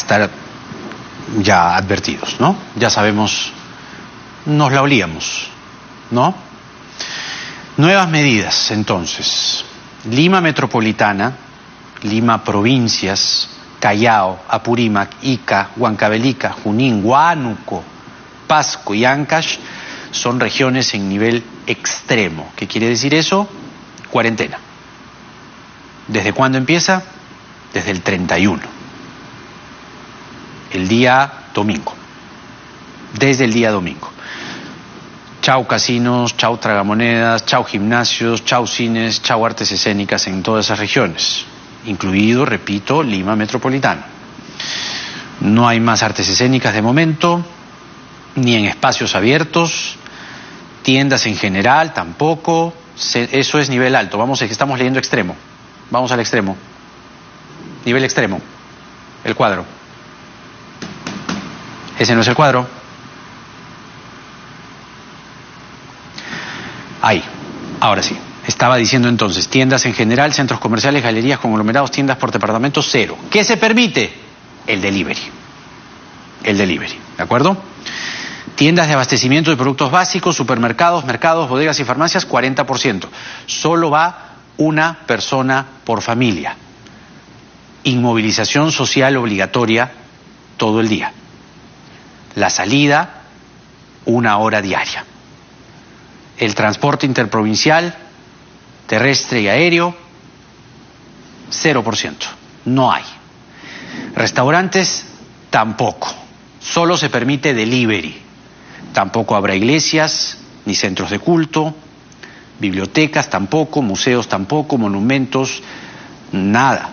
estar ya advertidos, ¿no? Ya sabemos, nos la olíamos, ¿no? Nuevas medidas, entonces. Lima Metropolitana, Lima Provincias, Callao, Apurímac, Ica, Huancavelica, Junín, Huánuco, Pasco y Ancash son regiones en nivel extremo. ¿Qué quiere decir eso? Cuarentena. ¿Desde cuándo empieza? Desde el 31. El día domingo. Desde el día domingo. Chau casinos, chau tragamonedas, chau gimnasios, chau cines, chau artes escénicas en todas esas regiones. Incluido, repito, Lima Metropolitana. No hay más artes escénicas de momento, ni en espacios abiertos, tiendas en general tampoco. Eso es nivel alto. Estamos leyendo extremo. Vamos al extremo. Nivel extremo. El cuadro. Ese no es el cuadro. Ahí. Ahora sí. Estaba diciendo entonces, tiendas en general, centros comerciales, galerías, conglomerados, tiendas por departamento, cero. ¿Qué se permite? El delivery. El delivery. ¿De acuerdo? Tiendas de abastecimiento de productos básicos, supermercados, mercados, bodegas y farmacias, 40%. Solo va una persona por familia. Inmovilización social obligatoria todo el día. La salida, 1 hora diaria. El transporte interprovincial, terrestre y aéreo, 0%. No hay. Restaurantes, tampoco. Solo se permite delivery. Tampoco habrá iglesias, ni centros de culto, bibliotecas tampoco, museos tampoco, monumentos, nada.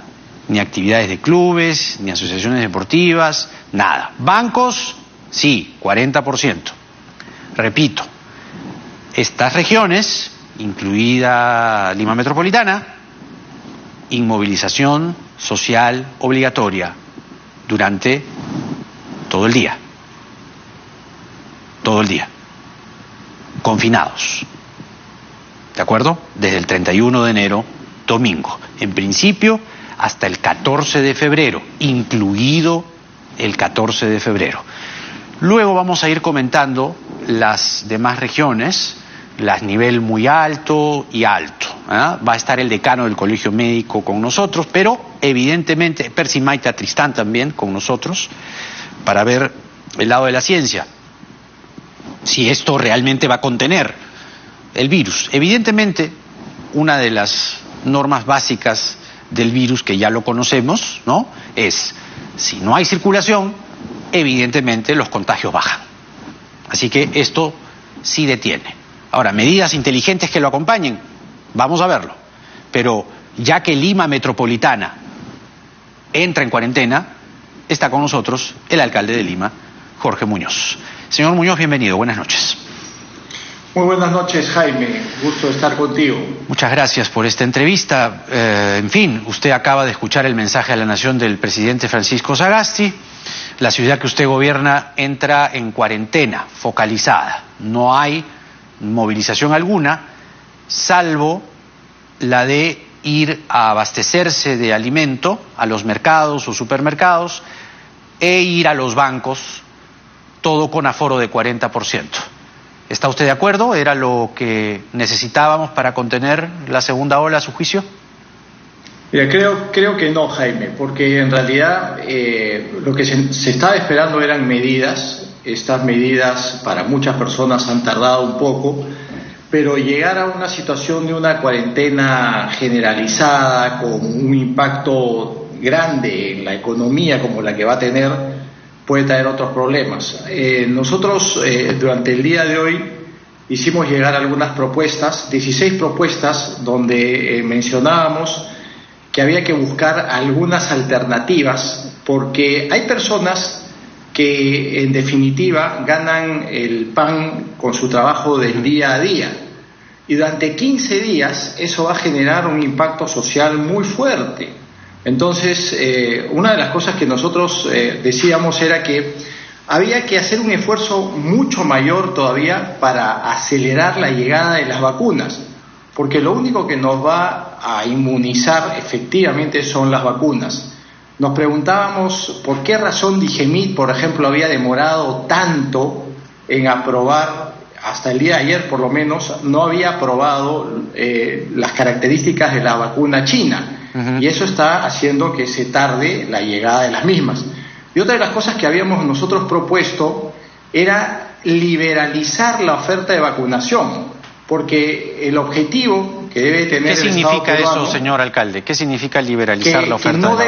Ni actividades de clubes, ni asociaciones deportivas, nada. Bancos, sí, 40%. Repito, estas regiones, incluida Lima Metropolitana, inmovilización social obligatoria durante todo el día. Todo el día. Confinados. ¿De acuerdo? Desde el 31 de enero, domingo. En principio, hasta el 14 de febrero, incluido el 14 de febrero. Luego vamos a ir comentando las demás regiones, las nivel muy alto y alto. Va a estar el decano del Colegio Médico con nosotros, pero evidentemente Percy Maita Tristán también con nosotros, para ver el lado de la ciencia. Si esto realmente va a contener el virus. Evidentemente, una de las normas básicas del virus, que ya lo conocemos, ¿no?, es, si no hay circulación, evidentemente los contagios bajan. Así que esto sí detiene. Ahora, medidas inteligentes que lo acompañen, vamos a verlo. Pero ya que Lima Metropolitana entra en cuarentena, está con nosotros el alcalde de Lima, Jorge Muñoz. Señor Muñoz, bienvenido, buenas noches. Muy buenas noches, Jaime, gusto estar contigo. Muchas gracias por esta entrevista. En fin, usted acaba de escuchar el mensaje a la nación del presidente Francisco Sagasti. La ciudad que usted gobierna entra en cuarentena focalizada. No hay movilización alguna, salvo la de ir a abastecerse de alimento a los mercados o supermercados e ir a los bancos, todo con aforo de 40%. ¿Está usted de acuerdo? ¿Era lo que necesitábamos para contener la segunda ola, a su juicio? Mira, creo que no, Jaime, porque en realidad lo que se estaba esperando eran medidas. Estas medidas para muchas personas han tardado un poco, pero llegar a una situación de una cuarentena generalizada con un impacto grande en la economía como la que va a tener, puede traer otros problemas. Nosotros durante el día de hoy hicimos llegar algunas propuestas, 16 propuestas, donde mencionábamos que había que buscar algunas alternativas, porque hay personas que en definitiva ganan el pan con su trabajo del día a día, y durante 15 días eso va a generar un impacto social muy fuerte. Entonces, una de las cosas que nosotros decíamos era que había que hacer un esfuerzo mucho mayor todavía para acelerar la llegada de las vacunas, porque lo único que nos va a inmunizar efectivamente son las vacunas. nos preguntábamos por qué razón Digemit, por ejemplo, había demorado tanto en aprobar, hasta el día de ayer por lo menos, no había aprobado las características de la vacuna china. Y eso está haciendo que se tarde la llegada de las mismas. Y otra de las cosas que habíamos nosotros propuesto era liberalizar la oferta de vacunación, porque el objetivo que debe tener el Estado peruano... ¿Qué significa eso, señor alcalde? ¿Qué significa liberalizar la oferta de vacuna?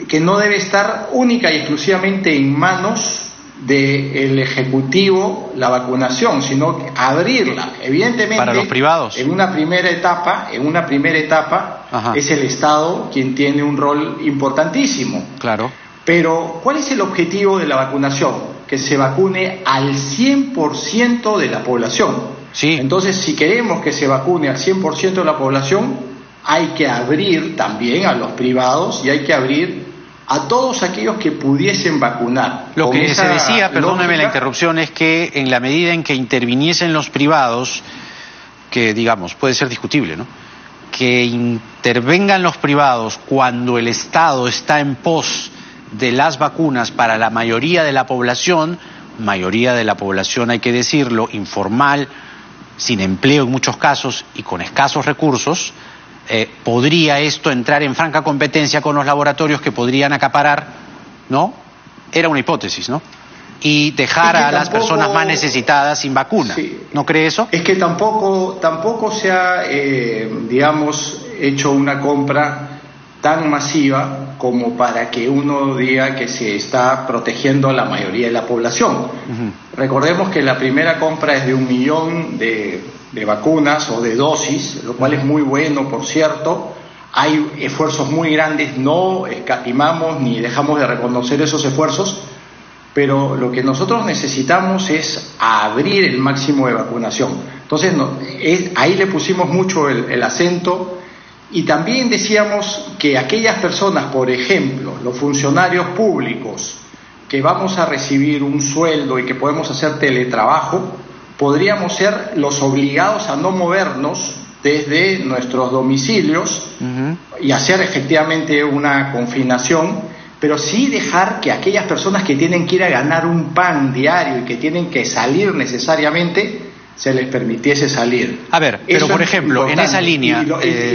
Que no debe estar única y exclusivamente en manos del Ejecutivo la vacunación, sino abrirla, evidentemente, para los privados. En una primera etapa, Ajá. Es el Estado quien tiene un rol importantísimo. Claro. Pero, ¿cuál es el objetivo de la vacunación? Que se vacune al 100% de la población. Sí. Entonces, si queremos que se vacune al 100% de la población, hay que abrir también a los privados y hay que abrir a todos aquellos que pudiesen vacunar. Lo que se decía, perdóneme la interrupción, es que en la medida en que interviniesen los privados, que digamos puede ser discutible, ¿no?, que intervengan los privados cuando el Estado está en pos de las vacunas para la mayoría de la población hay que decirlo, informal, sin empleo en muchos casos y con escasos recursos, podría esto entrar en franca competencia con los laboratorios que podrían acaparar, ¿no? Era una hipótesis, ¿no? Y dejar a las personas más necesitadas sin vacuna. Sí. ¿No cree eso? Es que tampoco se ha, digamos, hecho una compra tan masiva como para que uno diga que se está protegiendo a la mayoría de la población. Recordemos que la primera compra es de 1 millón de vacunas o de dosis, lo cual es muy bueno, por cierto. Hay esfuerzos muy grandes, no escatimamos ni dejamos de reconocer esos esfuerzos, pero lo que nosotros necesitamos es abrir el máximo de vacunación. Entonces, ahí le pusimos mucho el acento. Y también decíamos que aquellas personas, por ejemplo, los funcionarios públicos, que vamos a recibir un sueldo y que podemos hacer teletrabajo, podríamos ser los obligados a no movernos desde nuestros domicilios y hacer efectivamente una confinación, pero sí dejar que aquellas personas que tienen que ir a ganar un pan diario y que tienen que salir necesariamente, se les permitiese salir. A ver, pero por ejemplo, en esa línea,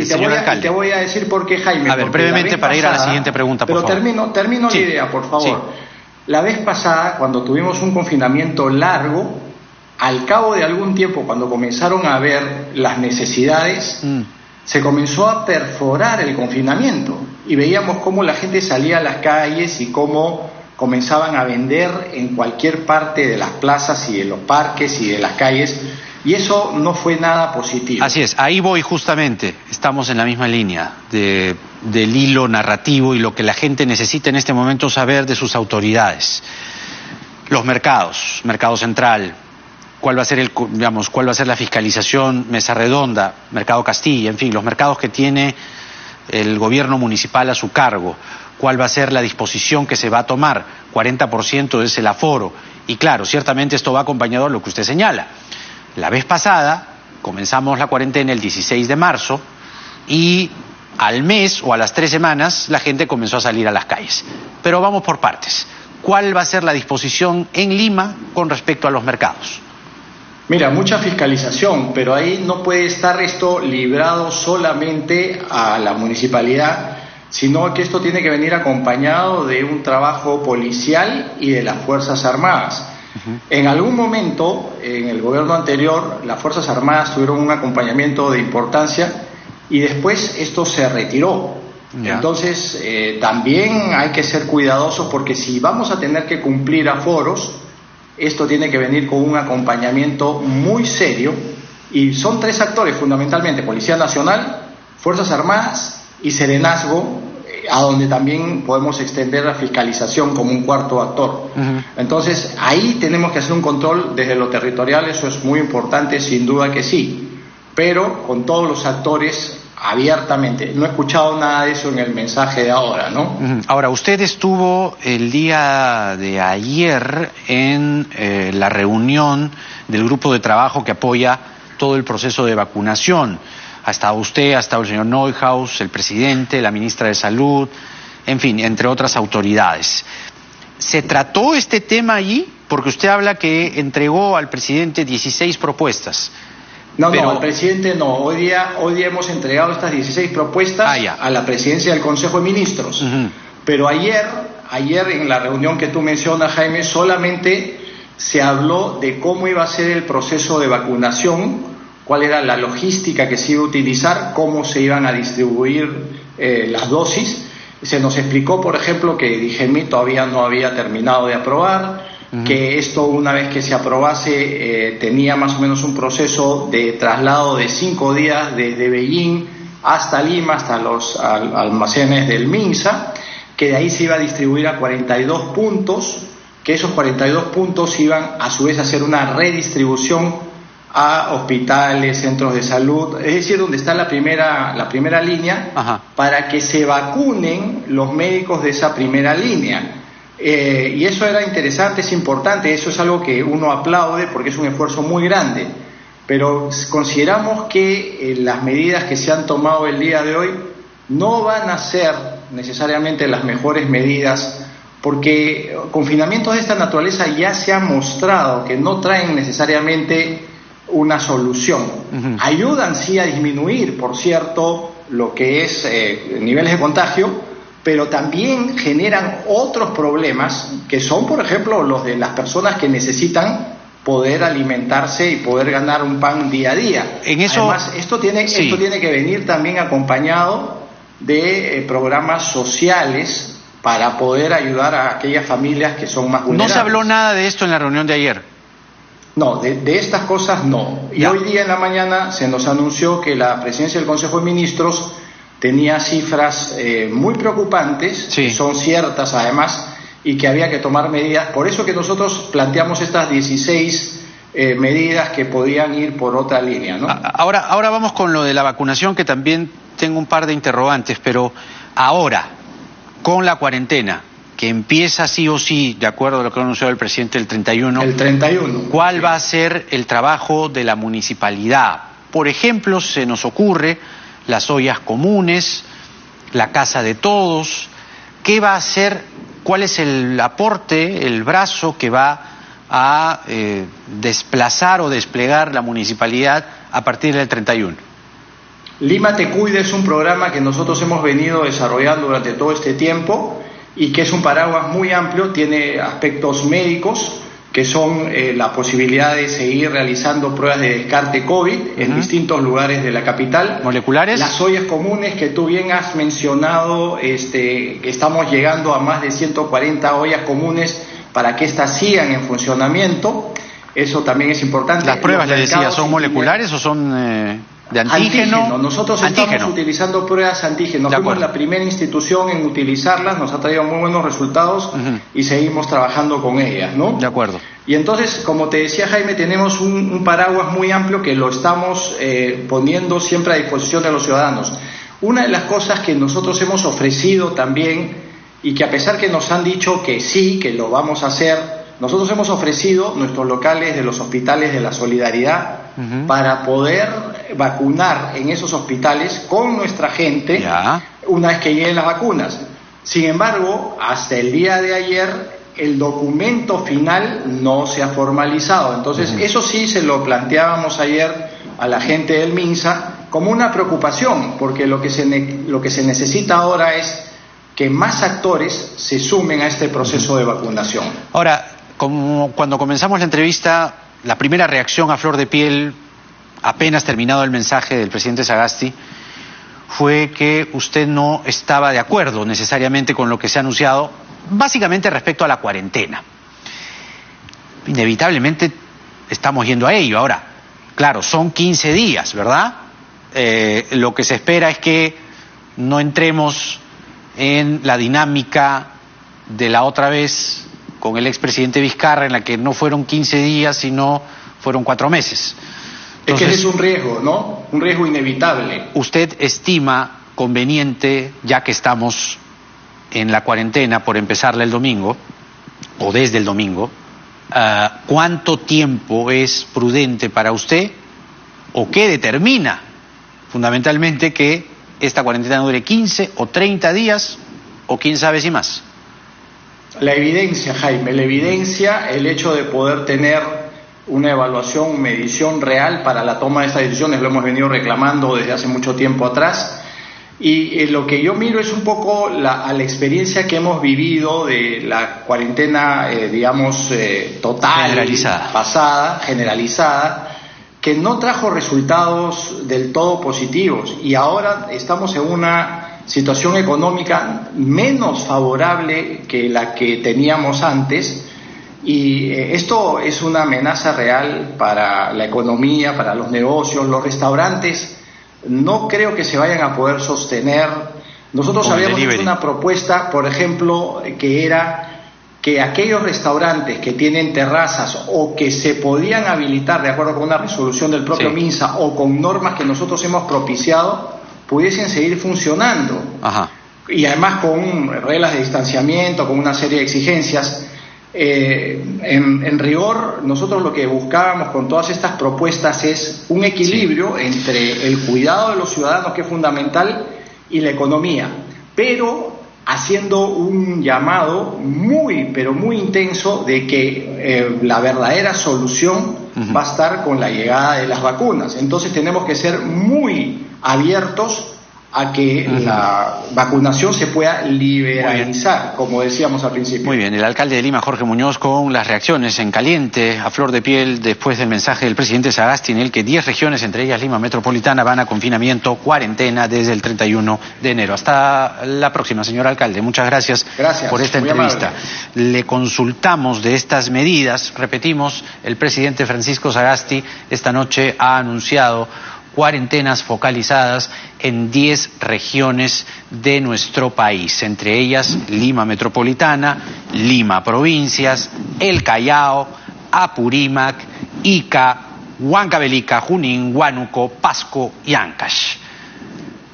señor alcalde. Te voy a decir por qué, Jaime. A ver, brevemente para ir a la siguiente pregunta, por favor. Pero termino sí. la idea, por favor. Sí. La vez pasada, cuando tuvimos un confinamiento largo, al cabo de algún tiempo, cuando comenzaron a ver las necesidades, se comenzó a perforar el confinamiento y veíamos cómo la gente salía a las calles y cómo comenzaban a vender en cualquier parte de las plazas y de los parques y de las calles, y eso no fue nada positivo. Así es, ahí voy justamente, estamos en la misma línea del hilo narrativo y lo que la gente necesita en este momento saber de sus autoridades. Los mercados, Mercado Central, cuál va a ser la fiscalización, Mesa Redonda, Mercado Castilla, en fin, los mercados que tiene el gobierno municipal a su cargo. ¿Cuál va a ser la disposición que se va a tomar? 40% es el aforo. Y claro, ciertamente esto va acompañado de lo que usted señala. La vez pasada comenzamos la cuarentena el 16 de marzo y al mes o a las 3 semanas la gente comenzó a salir a las calles. Pero vamos por partes. ¿Cuál va a ser la disposición en Lima con respecto a los mercados? Mira, mucha fiscalización, pero ahí no puede estar esto librado solamente a la municipalidad, sino que esto tiene que venir acompañado de un trabajo policial y de las Fuerzas Armadas. En algún momento, en el gobierno anterior, las Fuerzas Armadas tuvieron un acompañamiento de importancia y después esto se retiró. Entonces, también hay que ser cuidadosos porque si vamos a tener que cumplir aforos, esto tiene que venir con un acompañamiento muy serio y son 3 actores fundamentalmente: Policía Nacional, Fuerzas Armadas y Serenazgo, a donde también podemos extender la fiscalización como un 4º actor. Entonces, ahí tenemos que hacer un control desde lo territorial, eso es muy importante, sin duda que sí, pero con todos los actores abiertamente. No he escuchado nada de eso en el mensaje de ahora, ¿no? Ahora, usted estuvo el día de ayer en la reunión del grupo de trabajo que apoya todo el proceso de vacunación. Ha estado usted, ha estado el señor Neuhaus, el presidente, la ministra de Salud, en fin, entre otras autoridades. ¿Se trató este tema allí? Porque usted habla que entregó al presidente 16 propuestas. No, al presidente no. Hoy día hemos entregado estas 16 propuestas a la presidencia del Consejo de Ministros. Pero ayer en la reunión que tú mencionas, Jaime, solamente se habló de cómo iba a ser el proceso de vacunación, cuál era la logística que se iba a utilizar, cómo se iban a distribuir las dosis. Se nos explicó, por ejemplo, que Digemid todavía no había terminado de aprobar, que esto, una vez que se aprobase, tenía más o menos un proceso de traslado de 5 días desde Beijing hasta Lima, hasta los almacenes del MINSA, que de ahí se iba a distribuir a 42 puntos, que esos 42 puntos iban a su vez a hacer una redistribución a hospitales, centros de salud, es decir, donde está la primera línea, para que se vacunen los médicos de esa primera línea. Y eso era interesante, es importante, eso es algo que uno aplaude porque es un esfuerzo muy grande, pero consideramos que las medidas que se han tomado el día de hoy no van a ser necesariamente las mejores medidas, porque confinamientos de esta naturaleza ya se ha mostrado que no traen necesariamente una solución. Ayudan sí a disminuir, por cierto, lo que es niveles de contagio, pero también generan otros problemas que son, por ejemplo, los de las personas que necesitan poder alimentarse y poder ganar un pan día a día. Además, esto tiene que venir también acompañado de programas sociales para poder ayudar a aquellas familias que son más vulnerables. ¿No se habló nada de esto en la reunión de ayer? No, de estas cosas no. Y hoy día en la mañana se nos anunció que la presidencia del Consejo de Ministros tenía cifras muy preocupantes, que son ciertas además, y que había que tomar medidas. Por eso que nosotros planteamos estas 16 medidas que podían ir por otra línea, ¿no? Ahora vamos con lo de la vacunación, que también tengo un par de interrogantes, pero ahora, con la cuarentena, que empieza sí o sí, de acuerdo a lo que anunció el presidente el 31. El 31. ¿Cuál va a ser el trabajo de la municipalidad? Por ejemplo, se nos ocurre las ollas comunes, la casa de todos. ¿Qué va a hacer? ¿Cuál es el aporte, el brazo que va a desplazar o desplegar la municipalidad a partir del 31? Lima Te Cuida es un programa que nosotros hemos venido desarrollando durante todo este tiempo y que es un paraguas muy amplio, tiene aspectos médicos, que son la posibilidad de seguir realizando pruebas de descarte COVID en distintos lugares de la capital. ¿Moleculares? Las ollas comunes que tú bien has mencionado, que estamos llegando a más de 140 ollas comunes para que éstas sigan en funcionamiento. Eso también es importante. ¿Las pruebas, le decía, son moleculares o son de antígeno? Nosotros estamos utilizando pruebas antígeno. Fuimos la primera institución en utilizarlas, nos ha traído muy buenos resultados y seguimos trabajando con ellas, ¿no? De acuerdo. Y entonces, como te decía, Jaime, tenemos un paraguas muy amplio que lo estamos poniendo siempre a disposición de los ciudadanos. Una de las cosas que nosotros hemos ofrecido también, y que a pesar que nos han dicho que sí, que lo vamos a hacer, nosotros hemos ofrecido nuestros locales de los hospitales de la Solidaridad para poder vacunar en esos hospitales con nuestra gente una vez que lleguen las vacunas. Sin embargo, hasta el día de ayer el documento final no se ha formalizado. Entonces, eso sí se lo planteábamos ayer a la gente del MINSA como una preocupación, porque lo que se necesita ahora es que más actores se sumen a este proceso de vacunación. Ahora, como cuando comenzamos la entrevista, la primera reacción a flor de piel, apenas terminado el mensaje del presidente Sagasti, fue que usted no estaba de acuerdo necesariamente con lo que se ha anunciado, básicamente respecto a la cuarentena. Inevitablemente estamos yendo a ello. Ahora, claro, son 15 días, ¿verdad? Lo que se espera es que no entremos en la dinámica de la otra vez con el expresidente Vizcarra, en la que no fueron 15 días, sino fueron 4 meses. Entonces, es que ese es un riesgo, ¿no? Un riesgo inevitable. ¿Usted estima conveniente, ya que estamos en la cuarentena por empezarla el domingo, o desde el domingo, cuánto tiempo es prudente para usted, o qué determina fundamentalmente que esta cuarentena dure 15 o 30 días o quién sabe si más. La evidencia, Jaime, la evidencia, el hecho de poder tener una evaluación, medición real para la toma de estas decisiones, lo hemos venido reclamando desde hace mucho tiempo atrás. Y lo que yo miro es un poco a la experiencia que hemos vivido de la cuarentena, total, generalizada, que no trajo resultados del todo positivos. Y ahora estamos en una situación económica menos favorable que la que teníamos antes. Y esto es una amenaza real para la economía, para los negocios, los restaurantes. No creo que se vayan a poder sostener. Nosotros habíamos hecho una propuesta, por ejemplo, que era que aquellos restaurantes que tienen terrazas o que se podían habilitar de acuerdo con una resolución del propio MINSA o con normas que nosotros hemos propiciado, pudiesen seguir funcionando. Ajá. Y además con reglas de distanciamiento, con una serie de exigencias. En rigor, nosotros lo que buscábamos con todas estas propuestas es un equilibrio entre el cuidado de los ciudadanos, que es fundamental, y la economía, pero haciendo un llamado muy, pero muy intenso de que la verdadera solución va a estar con la llegada de las vacunas. Entonces tenemos que ser muy abiertos a que la vacunación se pueda liberalizar, como decíamos al principio. Muy bien, el alcalde de Lima, Jorge Muñoz, con las reacciones en caliente, a flor de piel, después del mensaje del presidente Sagasti en el que 10 regiones, entre ellas Lima Metropolitana, van a confinamiento, cuarentena desde el 31 de enero. Hasta la próxima, señor alcalde. Muchas gracias por esta entrevista. Le consultamos de estas medidas. Repetimos, el presidente Francisco Sagasti esta noche ha anunciado cuarentenas focalizadas en 10 regiones de nuestro país, entre ellas Lima Metropolitana, Lima Provincias, El Callao, Apurímac, Ica, Huancavelica, Junín, Huánuco, Pasco y Ancash.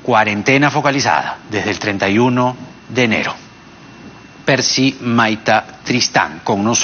Cuarentena focalizada desde el 31 de enero. Percy Maita Tristán con nosotros.